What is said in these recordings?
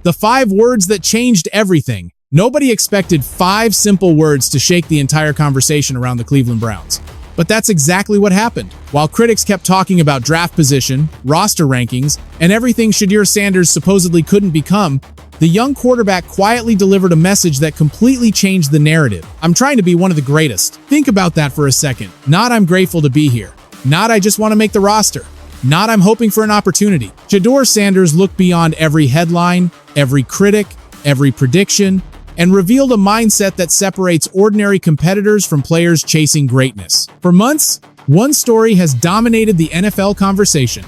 The 5 words that changed everything. Nobody expected 5 simple words to shake the entire conversation around the Cleveland Browns. But that's exactly what happened. While critics kept talking about draft position, roster rankings, and everything Shedeur Sanders supposedly couldn't become, the young quarterback quietly delivered a message that completely changed the narrative. I'm trying to be one of the greatest. Think about that for a second. Not I'm grateful to be here. Not I just want to make the roster. Not I'm hoping for an opportunity. Shedeur Sanders looked beyond every headline, every critic, every prediction, and revealed a mindset that separates ordinary competitors from players chasing greatness. For months, one story has dominated the NFL conversation.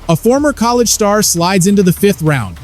A former college star slides into the 5th round.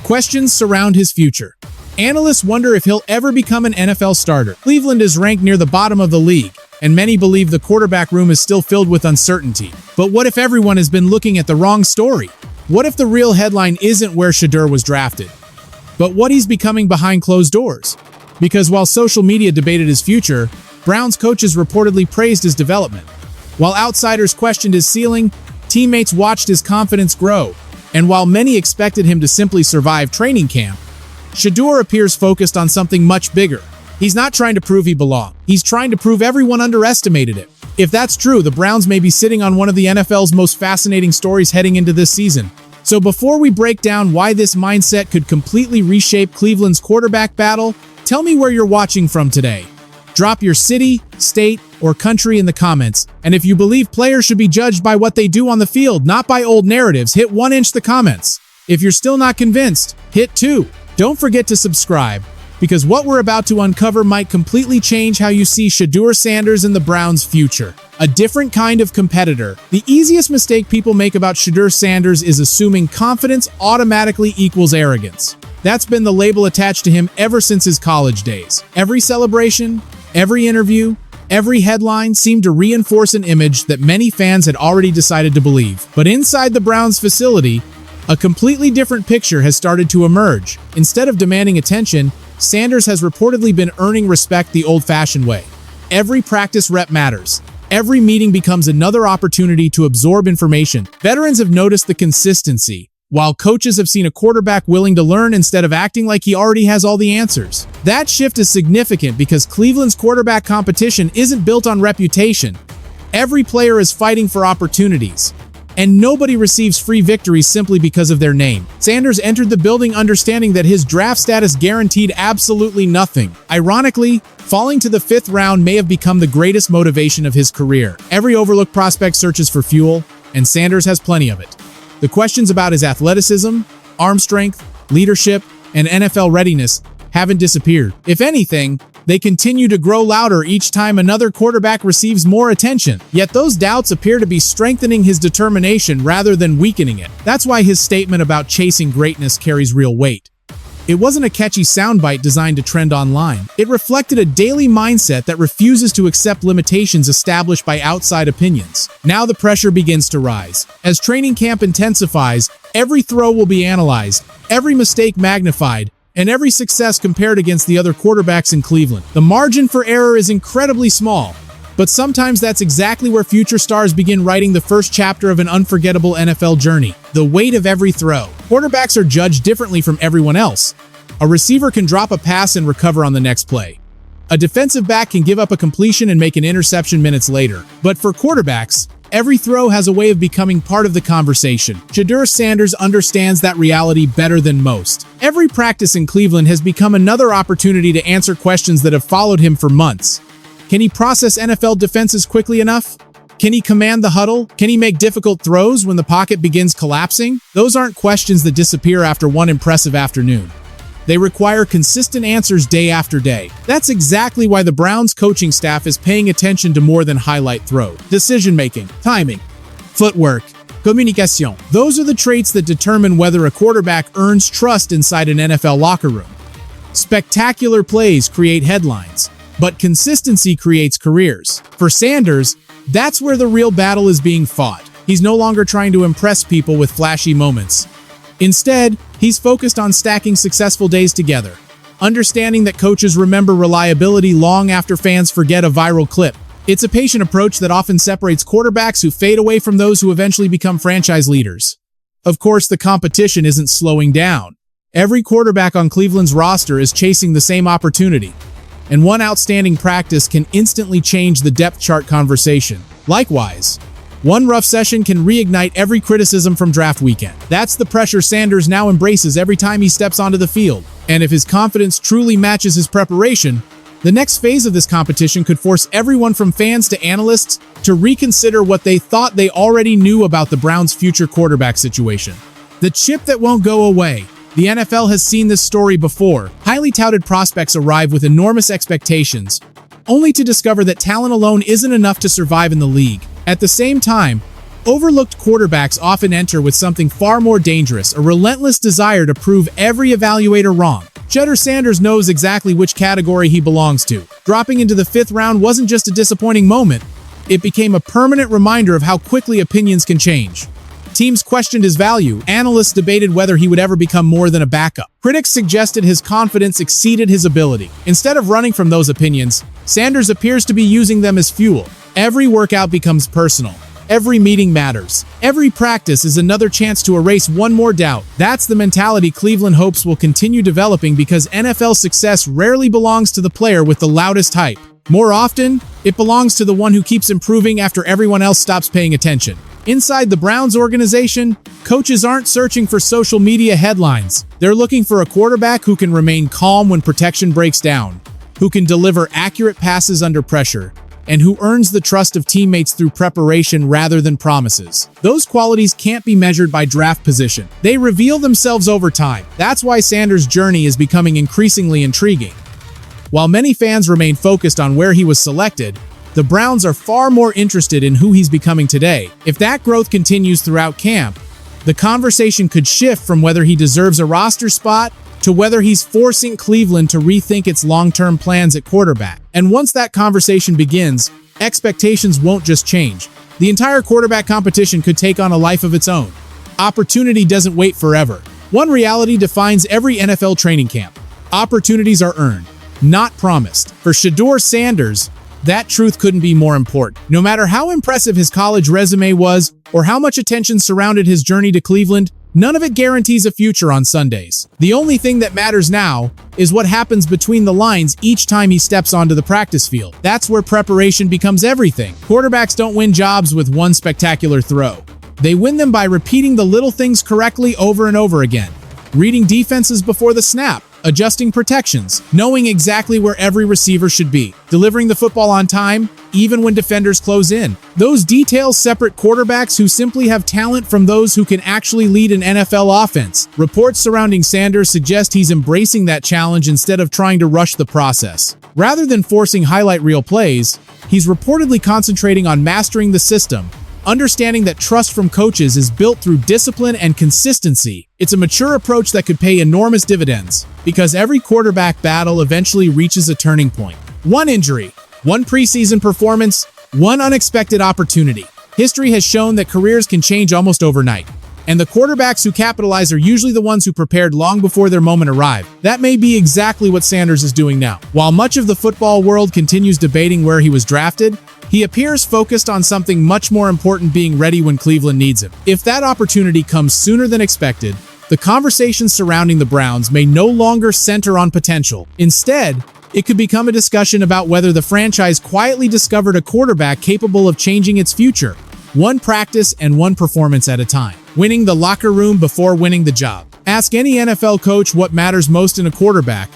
Questions surround his future. Analysts wonder if he'll ever become an NFL starter. Cleveland is ranked near the bottom of the league, and many believe the quarterback room is still filled with uncertainty. But what if everyone has been looking at the wrong story? What if the real headline isn't where Shedeur was drafted, but what he's becoming behind closed doors? Because while social media debated his future, Browns coaches reportedly praised his development. While outsiders questioned his ceiling, teammates watched his confidence grow. And while many expected him to simply survive training camp, Shedeur appears focused on something much bigger. He's not trying to prove he belongs. He's trying to prove everyone underestimated him. If that's true, the Browns may be sitting on one of the NFL's most fascinating stories heading into this season. So before we break down why this mindset could completely reshape Cleveland's quarterback battle, tell me where you're watching from today. Drop your city, state, or country in the comments. And if you believe players should be judged by what they do on the field, not by old narratives, hit 1 the comments. If you're still not convinced, hit 2. Don't forget to subscribe, because what we're about to uncover might completely change how you see Shedeur Sanders and the Browns' future. A different kind of competitor. The easiest mistake people make about Shedeur Sanders is assuming confidence automatically equals arrogance. That's been the label attached to him ever since his college days. Every celebration, every interview, every headline seemed to reinforce an image that many fans had already decided to believe. But inside the Browns facility, a completely different picture has started to emerge. Instead of demanding attention, Sanders has reportedly been earning respect the old-fashioned way. Every practice rep matters. Every meeting becomes another opportunity to absorb information. Veterans have noticed the consistency, while coaches have seen a quarterback willing to learn instead of acting like he already has all the answers. That shift is significant because Cleveland's quarterback competition isn't built on reputation. Every player is fighting for opportunities, and nobody receives free victories simply because of their name. Sanders entered the building understanding that his draft status guaranteed absolutely nothing. Ironically, falling to the 5th round may have become the greatest motivation of his career. Every overlooked prospect searches for fuel, and Sanders has plenty of it. The questions about his athleticism, arm strength, leadership, and NFL readiness haven't disappeared. If anything, they continue to grow louder each time another quarterback receives more attention. Yet those doubts appear to be strengthening his determination rather than weakening it. That's why his statement about chasing greatness carries real weight. It wasn't a catchy soundbite designed to trend online. It reflected a daily mindset that refuses to accept limitations established by outside opinions. Now the pressure begins to rise. As training camp intensifies, every throw will be analyzed, every mistake magnified, and every success compared against the other quarterbacks in Cleveland. The margin for error is incredibly small, but sometimes that's exactly where future stars begin writing the first chapter of an unforgettable NFL journey. The weight of every throw. Quarterbacks are judged differently from everyone else. A receiver can drop a pass and recover on the next play. A defensive back can give up a completion and make an interception minutes later. But for quarterbacks, every throw has a way of becoming part of the conversation. Shedeur Sanders understands that reality better than most. Every practice in Cleveland has become another opportunity to answer questions that have followed him for months. Can he process NFL defenses quickly enough? Can he command the huddle? Can he make difficult throws when the pocket begins collapsing? Those aren't questions that disappear after one impressive afternoon. They require consistent answers day after day. That's exactly why the Browns coaching staff is paying attention to more than highlight throws. Decision-making, timing, footwork, communication. Those are the traits that determine whether a quarterback earns trust inside an NFL locker room. Spectacular plays create headlines, but consistency creates careers. For Sanders, that's where the real battle is being fought. He's no longer trying to impress people with flashy moments. Instead, he's focused on stacking successful days together, understanding that coaches remember reliability long after fans forget a viral clip. It's a patient approach that often separates quarterbacks who fade away from those who eventually become franchise leaders. Of course, the competition isn't slowing down. Every quarterback on Cleveland's roster is chasing the same opportunity, and one outstanding practice can instantly change the depth chart conversation. Likewise, one rough session can reignite every criticism from draft weekend. That's the pressure Sanders now embraces every time he steps onto the field. And if his confidence truly matches his preparation, the next phase of this competition could force everyone from fans to analysts to reconsider what they thought they already knew about the Browns' future quarterback situation. The chip that won't go away. The NFL has seen this story before. Highly touted prospects arrive with enormous expectations, only to discover that talent alone isn't enough to survive in the league. At the same time, overlooked quarterbacks often enter with something far more dangerous, a relentless desire to prove every evaluator wrong. Shedeur Sanders knows exactly which category he belongs to. Dropping into the 5th round wasn't just a disappointing moment, it became a permanent reminder of how quickly opinions can change. Teams questioned his value. Analysts debated whether he would ever become more than a backup. Critics suggested his confidence exceeded his ability. Instead of running from those opinions, Sanders appears to be using them as fuel. Every workout becomes personal. Every meeting matters. Every practice is another chance to erase one more doubt. That's the mentality Cleveland hopes will continue developing, because NFL success rarely belongs to the player with the loudest hype. More often, it belongs to the one who keeps improving after everyone else stops paying attention. Inside the Browns organization, coaches aren't searching for social media headlines. They're looking for a quarterback who can remain calm when protection breaks down, who can deliver accurate passes under pressure, and who earns the trust of teammates through preparation rather than promises. Those qualities can't be measured by draft position. They reveal themselves over time. That's why Sanders' journey is becoming increasingly intriguing. While many fans remain focused on where he was selected, the Browns are far more interested in who he's becoming today. If that growth continues throughout camp, the conversation could shift from whether he deserves a roster spot to whether he's forcing Cleveland to rethink its long-term plans at quarterback. And once that conversation begins, expectations won't just change. The entire quarterback competition could take on a life of its own. Opportunity doesn't wait forever. One reality defines every NFL training camp. Opportunities are earned, not promised. For Shedeur Sanders, that truth couldn't be more important. No matter how impressive his college resume was, or how much attention surrounded his journey to Cleveland, none of it guarantees a future on Sundays. The only thing that matters now is what happens between the lines each time he steps onto the practice field. That's where preparation becomes everything. Quarterbacks don't win jobs with one spectacular throw. They win them by repeating the little things correctly over and over again. Reading defenses before the snap, adjusting protections, knowing exactly where every receiver should be, delivering the football on time, even when defenders close in. Those details separate quarterbacks who simply have talent from those who can actually lead an NFL offense. Reports surrounding Sanders suggest he's embracing that challenge instead of trying to rush the process. Rather than forcing highlight reel plays, he's reportedly concentrating on mastering the system, understanding that trust from coaches is built through discipline and consistency. It's a mature approach that could pay enormous dividends, because every quarterback battle eventually reaches a turning point. One injury, one preseason performance, one unexpected opportunity. History has shown that careers can change almost overnight, and the quarterbacks who capitalize are usually the ones who prepared long before their moment arrived. That may be exactly what Sanders is doing now. While much of the football world continues debating where he was drafted, he appears focused on something much more important: being ready when Cleveland needs him. If that opportunity comes sooner than expected, the conversations surrounding the Browns may no longer center on potential. Instead, it could become a discussion about whether the franchise quietly discovered a quarterback capable of changing its future, one practice and one performance at a time. Winning the locker room before winning the job. Ask any NFL coach what matters most in a quarterback,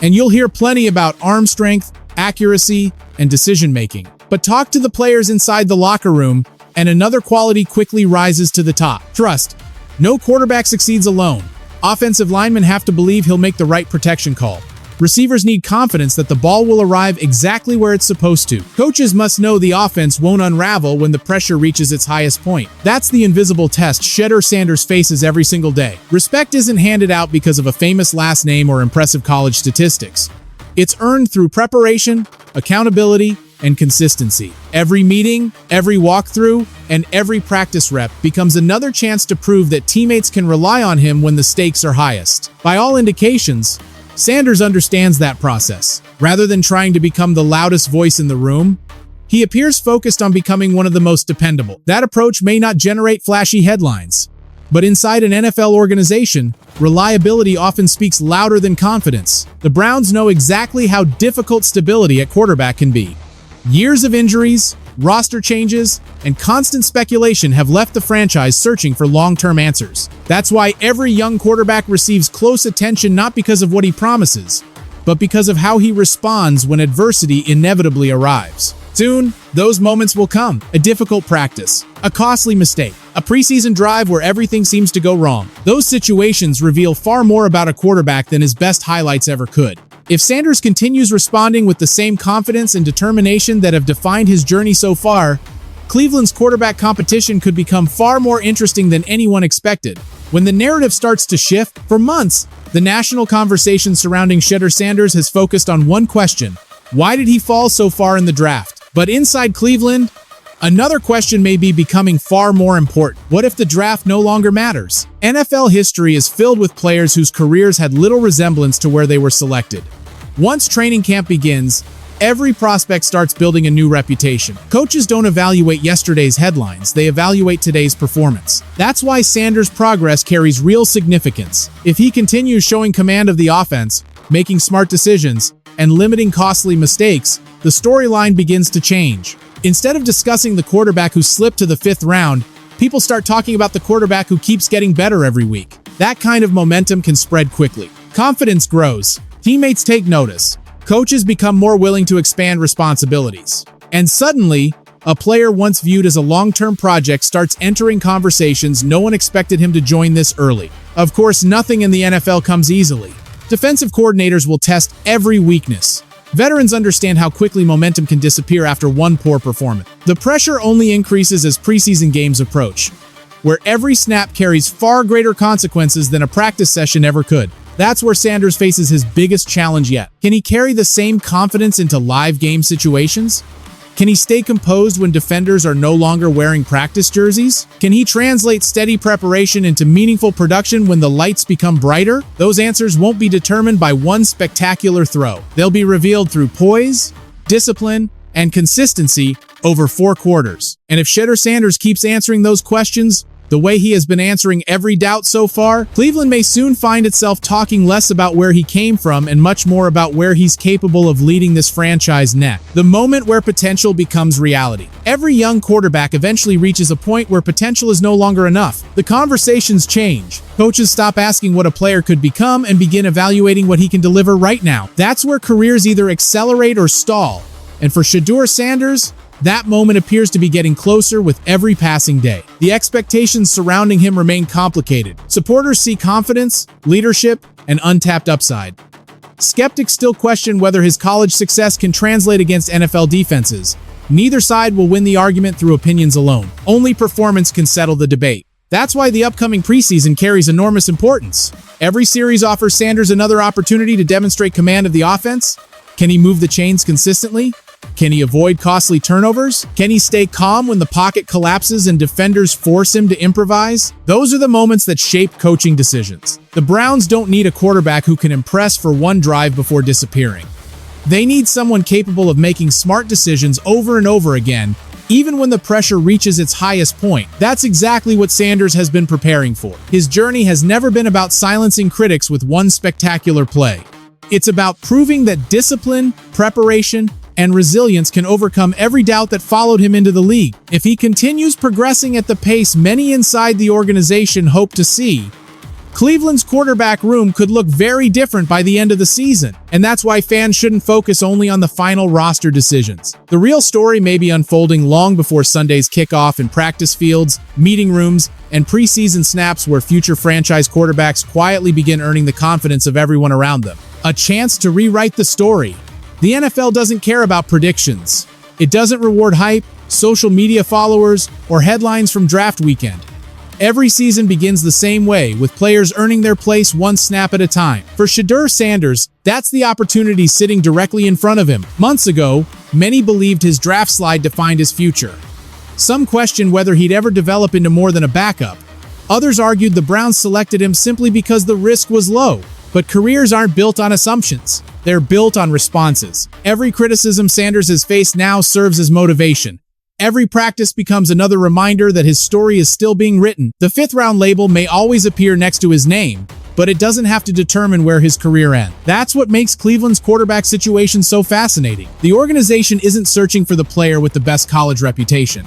and you'll hear plenty about arm strength, accuracy, and decision-making. But talk to the players inside the locker room, and another quality quickly rises to the top: trust. No quarterback succeeds alone. Offensive linemen have to believe he'll make the right protection call. Receivers need confidence that the ball will arrive exactly where it's supposed to. Coaches must know the offense won't unravel when the pressure reaches its highest point. That's the invisible test Shedeur Sanders faces every single day. Respect isn't handed out because of a famous last name or impressive college statistics. It's earned through preparation, accountability, and consistency. Every meeting, every walkthrough, and every practice rep becomes another chance to prove that teammates can rely on him when the stakes are highest. By all indications, Sanders understands that process. Rather than trying to become the loudest voice in the room, he appears focused on becoming one of the most dependable. That approach may not generate flashy headlines, But inside an NFL organization, reliability often speaks louder than confidence. The Browns know exactly how difficult stability at quarterback can be. Years of injuries, roster changes, and constant speculation have left the franchise searching for long-term answers. That's why every young quarterback receives close attention not because of what he promises, but because of how he responds when adversity inevitably arrives. Soon, those moments will come. A difficult practice, a costly mistake, a preseason drive where everything seems to go wrong. Those situations reveal far more about a quarterback than his best highlights ever could. If Sanders continues responding with the same confidence and determination that have defined his journey so far, Cleveland's quarterback competition could become far more interesting than anyone expected. When the narrative starts to shift, for months, the national conversation surrounding Shedeur Sanders has focused on one question: why did he fall so far in the draft? But inside Cleveland, another question may be becoming far more important. What if the draft no longer matters? NFL history is filled with players whose careers had little resemblance to where they were selected. Once training camp begins, every prospect starts building a new reputation. Coaches don't evaluate yesterday's headlines, they evaluate today's performance. That's why Sanders' progress carries real significance. If he continues showing command of the offense, making smart decisions, and limiting costly mistakes, the storyline begins to change. Instead of discussing the quarterback who slipped to the 5th round, people start talking about the quarterback who keeps getting better every week. That kind of momentum can spread quickly. Confidence grows. Teammates take notice. Coaches become more willing to expand responsibilities. And suddenly, a player once viewed as a long-term project starts entering conversations. No one expected him to join this early. Of course, nothing in the NFL comes easily. Defensive coordinators will test every weakness. Veterans understand how quickly momentum can disappear after one poor performance. The pressure only increases as preseason games approach, where every snap carries far greater consequences than a practice session ever could. That's where Sanders faces his biggest challenge yet. Can he carry the same confidence into live game situations? Can he stay composed when defenders are no longer wearing practice jerseys? Can he translate steady preparation into meaningful production when the lights become brighter? Those answers won't be determined by one spectacular throw. They'll be revealed through poise, discipline, and consistency over 4 quarters. And if Shedeur Sanders keeps answering those questions the way he has been answering every doubt so far, Cleveland may soon find itself talking less about where he came from and much more about where he's capable of leading this franchise next. The moment where potential becomes reality. Every young quarterback eventually reaches a point where potential is no longer enough. The conversations change. Coaches stop asking what a player could become and begin evaluating what he can deliver right now. That's where careers either accelerate or stall. And for Shedeur Sanders, that moment appears to be getting closer with every passing day. The expectations surrounding him remain complicated. Supporters see confidence, leadership, and untapped upside. Skeptics still question whether his college success can translate against NFL defenses. Neither side will win the argument through opinions alone. Only performance can settle the debate. That's why the upcoming preseason carries enormous importance. Every series offers Sanders another opportunity to demonstrate command of the offense. Can he move the chains consistently? Can he avoid costly turnovers? Can he stay calm when the pocket collapses and defenders force him to improvise? Those are the moments that shape coaching decisions. The Browns don't need a quarterback who can impress for one drive before disappearing. They need someone capable of making smart decisions over and over again, even when the pressure reaches its highest point. That's exactly what Sanders has been preparing for. His journey has never been about silencing critics with one spectacular play. It's about proving that discipline, preparation, and resilience can overcome every doubt that followed him into the league. If he continues progressing at the pace many inside the organization hope to see, Cleveland's quarterback room could look very different by the end of the season. And that's why fans shouldn't focus only on the final roster decisions. The real story may be unfolding long before Sunday's kickoff in practice fields, meeting rooms, and preseason snaps where future franchise quarterbacks quietly begin earning the confidence of everyone around them. A chance to rewrite the story. The NFL doesn't care about predictions. It doesn't reward hype, social media followers, or headlines from draft weekend. Every season begins the same way, with players earning their place one snap at a time. For Shedeur Sanders, that's the opportunity sitting directly in front of him. Months ago, many believed his draft slide defined his future. Some questioned whether he'd ever develop into more than a backup. Others argued the Browns selected him simply because the risk was low. But careers aren't built on assumptions. They're built on responses. Every criticism Sanders has faced now serves as motivation. Every practice becomes another reminder that his story is still being written. The fifth-round label may always appear next to his name, but it doesn't have to determine where his career ends. That's what makes Cleveland's quarterback situation so fascinating. The organization isn't searching for the player with the best college reputation.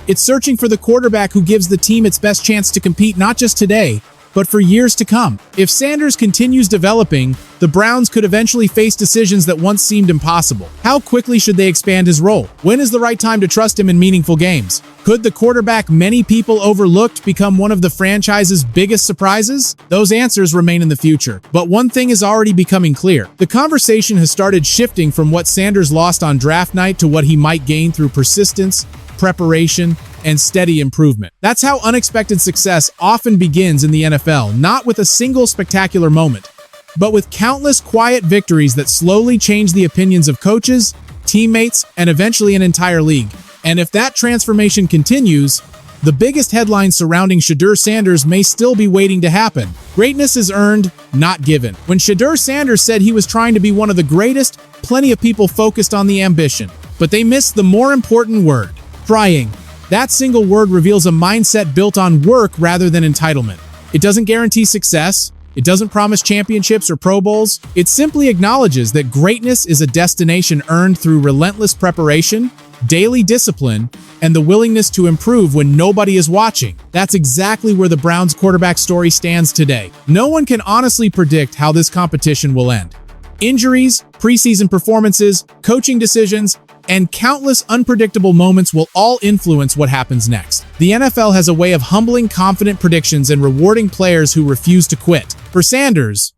It's searching for the quarterback who gives the team its best chance to compete not just today, but for years to come. If Sanders continues developing, the Browns could eventually face decisions that once seemed impossible. How quickly should they expand his role? When is the right time to trust him in meaningful games? Could the quarterback many people overlooked become one of the franchise's biggest surprises? Those answers remain in the future. But one thing is already becoming clear. The conversation has started shifting from what Sanders lost on draft night to what he might gain through persistence, preparation, and steady improvement. That's how unexpected success often begins in the NFL, not with a single spectacular moment, but with countless quiet victories that slowly change the opinions of coaches, teammates, and eventually an entire league. And if that transformation continues, the biggest headlines surrounding Shedeur Sanders may still be waiting to happen. Greatness is earned, not given. When Shedeur Sanders said he was trying to be one of the greatest, plenty of people focused on the ambition, but they missed the more important word: trying. That single word reveals a mindset built on work rather than entitlement. It doesn't guarantee success. It doesn't promise championships or Pro Bowls. It simply acknowledges that greatness is a destination earned through relentless preparation, daily discipline, and the willingness to improve when nobody is watching. That's exactly where the Browns quarterback story stands today. No one can honestly predict how this competition will end. Injuries, preseason performances, coaching decisions, and countless unpredictable moments will all influence what happens next. The NFL has a way of humbling confident predictions and rewarding players who refuse to quit. For Sanders,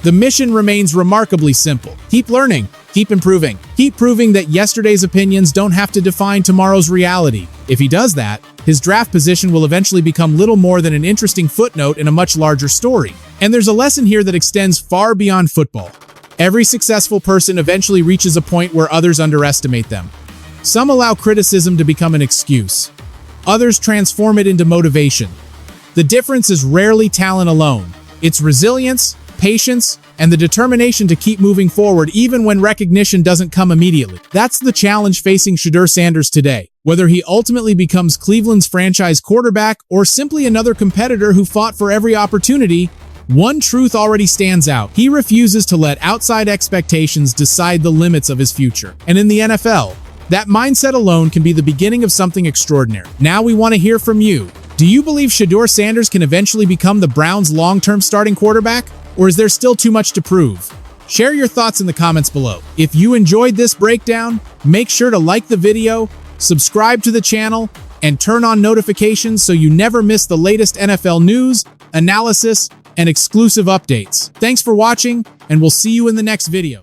the mission remains remarkably simple. Keep learning, keep improving, keep proving that yesterday's opinions don't have to define tomorrow's reality. If he does that, his draft position will eventually become little more than an interesting footnote in a much larger story. And there's a lesson here that extends far beyond football. Every successful person eventually reaches a point where others underestimate them. Some allow criticism to become an excuse. Others transform it into motivation. The difference is rarely talent alone. It's resilience, patience, and the determination to keep moving forward even when recognition doesn't come immediately. That's the challenge facing Shedeur Sanders today. Whether he ultimately becomes Cleveland's franchise quarterback or simply another competitor who fought for every opportunity, one truth already stands out. He refuses to let outside expectations decide the limits of his future. And in the NFL, that mindset alone can be the beginning of something extraordinary. Now we want to hear from you. Do you believe Shedeur Sanders can eventually become the Browns' long-term starting quarterback? Or is there still too much to prove? Share your thoughts in the comments below. If you enjoyed this breakdown, make sure to like the video, subscribe to the channel, and turn on notifications so you never miss the latest NFL news, analysis, and exclusive updates. Thanks for watching, and we'll see you in the next video.